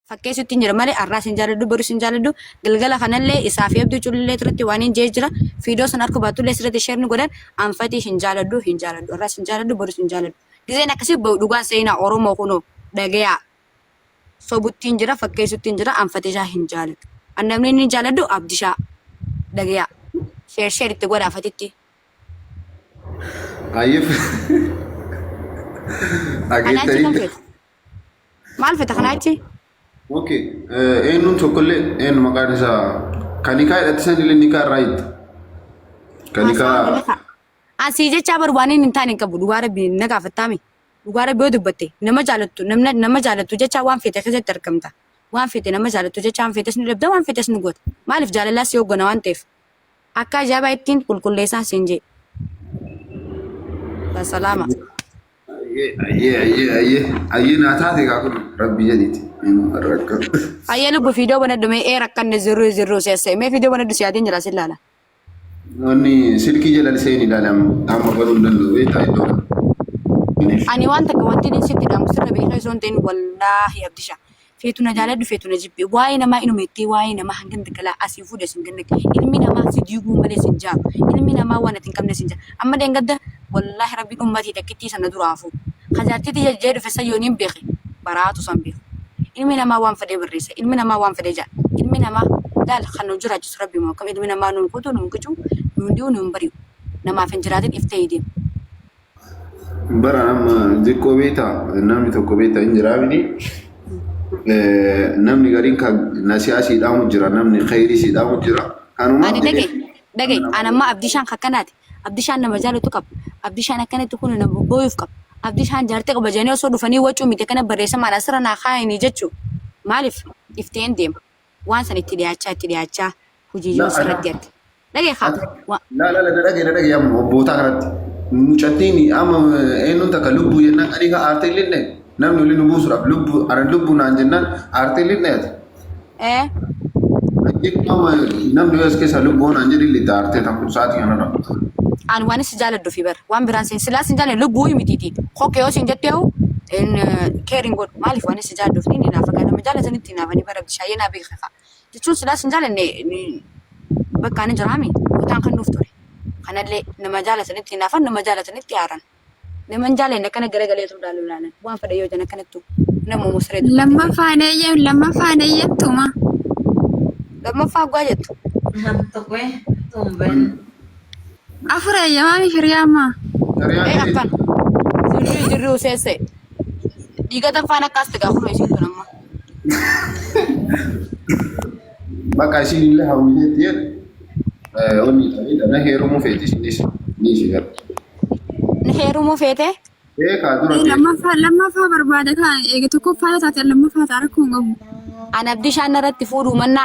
fakkeessutti hin jira malee arraas hin jaaladhu borus hin jaaladhu galgala kanallee isaaf eebduu cullee irratti waan hin jee jira fiidoo san harka baatullee sirratti sheerni godhan anfatii hin jaaladhu arraas hin jaaladhu borus hin jaaladhu gizeen akkasii dhugaan seenaa oromoo kunoo dhagayaa sobutti hin jira fakkeessutti hin jira anfatii hin jaaladhu annamni hin jaaladhu abdishaa dhagayaa sheer itti godhaafatitti ayyif agitay maal feta kanaachi okay eenyuun tokkollee eenyu maqaan isaa kanikaa hidhatisan illee nikaa right kanikaa asii jecha barbaaniin hin taane qabu dhugaa rabbi na gaafattaami dhugaa rabbi yoo dubbatte nama jaalattu jecha waan fete keessatti argamta waan fete nama jaalattu jecha waan fetes ni dhabda waan fetes ni goota maaliif jaalalaas yoo gona waan ta'eef akka ajaa'ibaa ittiin qulqulleessaa siin jee salaama ayyee naataate kaakun rabbi jedhiti ayyee lubbu fiidoo banadhu mee eera akkanne zirruu seessee mee fiidoo banadhu siyaatiin jira sin laala wanni silkii jala seen ilaalam amma baruu hin danda'u beektaa iddoo ani waan takka wanti inni sitti dhaamu sirra beekaa osoo hin ta'in wallaahi abdisha feetu na jaaladhu feetu na jibbi waa'ee namaa inuma itti waa'ee namaa hangan dagalaa asii fuudhe sin gannake ilmi namaa si diiguu malee sin jaaru ilmi namaa waan ati hin qabne sin jaaru amma deengadda wallahi rabbiin ummatii takkittii sana duraafu kajaartitti jajjee dhufe sayyooniin beeke baraatu san beeku ilmi namaa waan fedhee barreessa ilmi namaa waan fedhee jaal ilmi namaa daal kan nu jiraachisu rabbi moo kam ilmi namaa nuun kutu nuun qicu nuun di'u nuun bari'u namaaf hin jiraatin iftee deemu bara nama xiqqoo beektaa namni tokko beektaa hin jiraamini namni gariin kan nasiyaasii dhaamu jira namni khayrii si dhaamu jira kanuma ani dhage anamma abdishaan akkanaati abdishaan nama jaalatu qaba abdishaan akkanatti kun nama booyuuf qaba abdishaan jaartee qaba janii osoo dhufanii wacuu mite kana barreessamaan asirra naa kaayanii jechuu maaliif ifteen deema waan san itti dhiyaachaa hojii yoo sirratti arge dhage haa dhage amma obboota kanatti mucattiin amma eenyuun takka lubbuu jennaan ani ka aartee illee namni waliin buusuudhaaf lubbuu naan jennaan aartee illee dheeta namni yoo as keessa lubbuu naan jedhi illee aartee takku sa'aatii kanarra an waan si jaaladhu fi bar waan biraan sin silaa sin jaaladhu lubbuu mitiiti kokkee yoo sin jettee in caring god maaliif waan si jaaladhu fi ni naafa kana nama jaalatanitti naafanii bara bishaayee naa beekaa jechuun silaa sin jaalanne bakka ani jiraami utaan kan nuuf ture kanallee nama jaalatanitti naafan nama jaalatanitti haaran nama jaalanne akkana garagaleetu dhaalu laanan waan fedhe yoo jan akkanattu nama musree lammaffaan eeyyamtuma lammaffaa ጓ jettu afure yamami firiyama akkan jirru seese digatan faana kaste ga kuma isin tunamma bakka isin illee hawwiyetti onni ta'e na heerumu feeti isinis ni shigar na heerumu feete ka dura lammaffaa barbaade ka eege tokko faaya taate lammaffaa taara kun qabu an abdishaan irratti fuudhu manna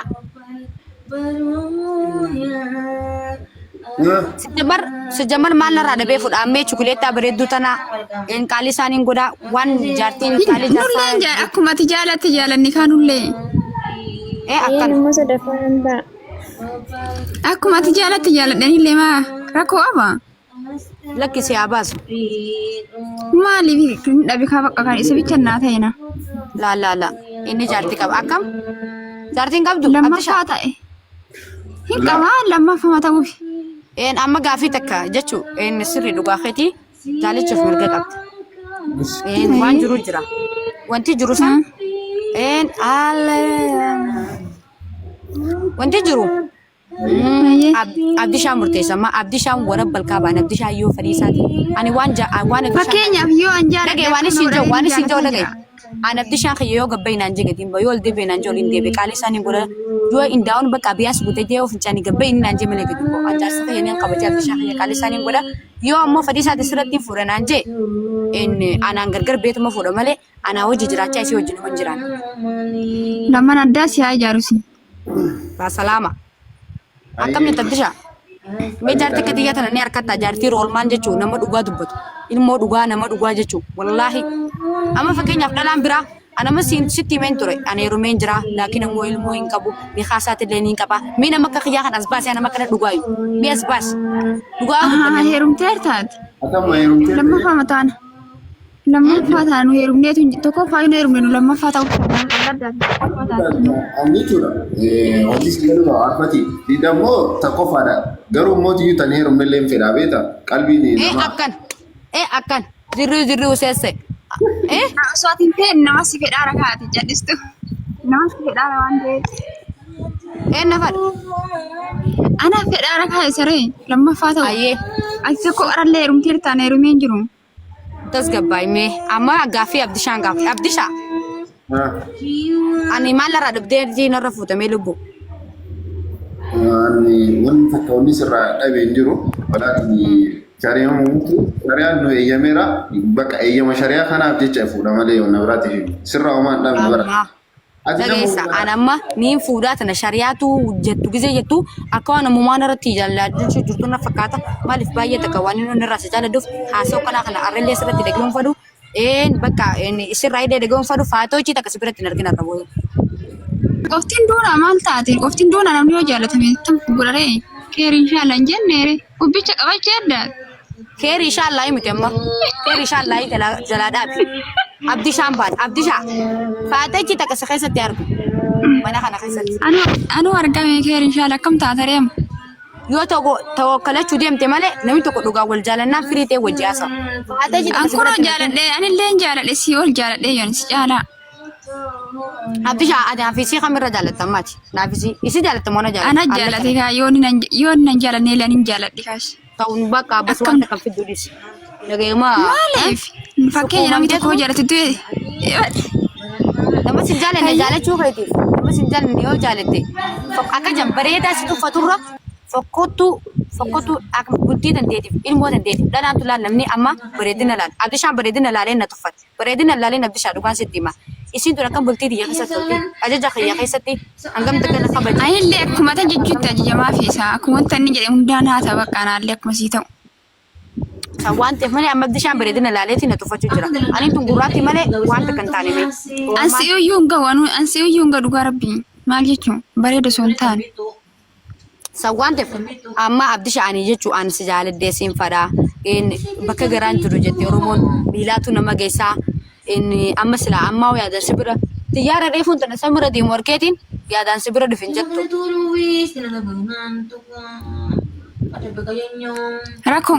sejamar maal narraa dhabee fudhaamee chukuleettaa bareedduu tana qaalii isaaniin godhaa waan jaartiin qaalii nullee akkuma ati jaalatte jaalanni kaanullee akkan akkuma ati jaalatte jaaladhanillee maa rakkoo qaba lakkisi haa baasu maaliif dhabe kaa bakka kan isa bichannaa ta'ina laa inni jaartii qaba akkam jaartiin qabdu lammaffaa ta'e hin qabaa lammaffaa ta'uuf amma gaafii takka jechuu sirri dhugaa keetii jaalichuuf mirga qabdi waan jiru jira wanti jiru san wanti jiru abdishaan murteessama abdishaan warra balkaa baan abdishaan yoo fadhiisaati ani waan fakkeenyaaf yoo anjaa dhagee waan isin jiru dhagee an abdishaan kiyya yoo gabbay naan jegatiin ba yoo ol deebee naan jooliin deebee qaalii isaanii godha yoo indaa'uun bakka biyaas guutatee yoo fincaanii gabbay inni naan jee malee gadi boo anjaarsa fayyanii qabajee abdishaan kiyya qaalii isaanii godha yoo ammoo fadhiisaati sirratti fuudha naan jee anaan gargar beetuma fuudha malee anaa hojii jiraachaa isii wajjin hin jiraan. Lamaan addaa siyaa ijaarusi. Salaama. Akkamni abdishaa. Mee jaartii katiyyaa tana ni harkatta jaartii roolmaan jechuun nama dhugaa dubbatu ilmoo dhugaa nama dhugaa jechuun wallaahi amma fakkeenyaaf dhalaan biraa anama sitti himeen ture ani heerumeen jira laakiin ammoo ilmoo hin qabu ni haasaati illee ni qaba mee nama akka kiyyaa kan as baasee nama kana dhugaa iyyuu mee as baas dhugaa heerumteer taate akkama heerumteer lammaffaa mataana Lama fata nu herumne tu toko fayu ne herumne nu lama fata Ani jechuudha. Wanti si galu arfati. Didammoo tokko faadha. Garuu mootii yoo tanii heerumne illee hin fedhaa beeta. Qalbiin nama. Akkan. Jirri useesse. Suatin te nama si fedara kaati jadistu. Nama si fedara wande. Nafad. Ana fedara kaati sare lama fata. Ayyee. Ati ko aralle herumte tane herumen jiru. tasgabbaay mee amma gaaffii abdishaan gaaffii abdishaa ani maal irraa dhibdee jiinarra fuutamee lubbu ani wanti takka wanni sirraa dhabee hin jiru walaatii shari'aa muutu shari'aan nu eeyyameera bakka eeyyama shari'aa kanaaf jecha fuudha malee wanna biraatiif sirraa homaan dhabne bara. Dhageessa an amma niin fuudhaa tana shari'aatu jettu gisee jettu akka waan ammumaan irratti jaalladhu jirtu na fakkaata maaliif baay'ee takka waan inni irraa si jaalladhuuf haasa'u kana arrellee sirratti dhagahuun fadhu bakka sirraa hidhee dhagahuun fadhu faatoochi takka sibiratti hin argina irra booda. Qoftiin duuna maal taate qoftiin duuna namni yoo jaallatame tam godhare keeri inshallah hin jenneere ubbicha qabachee addaati. Keeri inshallah miti amma keeri inshallah jalaa dhaabi. Abdishaan baal abdishaa faatoochi takka si keessatti argu mana kana keessatti. Anu argame keeri inshallah akkam taatareem. Yoo tawakkalachuu deemte malee namni tokko dhugaa wal jaalannaan firii ta'e wajji haasa'u. Ankuroo jaaladhee anillee jaaladhe si ol jaaladhee yoon si caalaa. Abdishaa ati naafisii kamirra jaalatamaati naafisii isi jaalatamona jaalata. Ana jaalate kaa yoon nan jaalannee leen hin jaaladhe kaas. Ta'uun bakka abbas wanta kan fiddu dhisi. Nagayemaa. Maaliif? Fakkeenya namni tokko jaalate du'e. Nama si jaalanne jaalachuu keetiif nama si jaalanne yoo jaalatte akka jambareedaa si tuffaturra fokkottu akka bultii dandeetiif ilmoo dandeetiif dhanaatu laal namni amma bareedina laal abdishaan bareedina laalee na tuffate bareedina laalee abdishaa dhugaan sitti hima isin dura kan bultii biyya keessatti tolti ajaja kiyya keessatti hangam takka na kabaja. Anillee akkuma tan jechuutti ajajamaa fi isaa akkuma wanti jedhe hundaan haa ta'u bakka anaallee akkuma sii ta'u. Waan ta'eef malee amma abdishaan bareedina laaleetiin na tuffachuu jira. Ani tun gurraatti malee wanta kan taane mee. Ansi iyyuu hin ga'u dhugaa rabbii maal jechuun bareeda osoo hin taane. Waan ta'eef amma abdishaa ani jechuun ani si jaaladhee siin fadhaa. Bakka garaan jiru jettee Oromoon miilaatu nama geessaa. Amma silaa ammaa yaadaan si bira xiyyaara reefuun tana samira deemu warqeetiin yaadaan si bira dhufin jettu. Rakkoon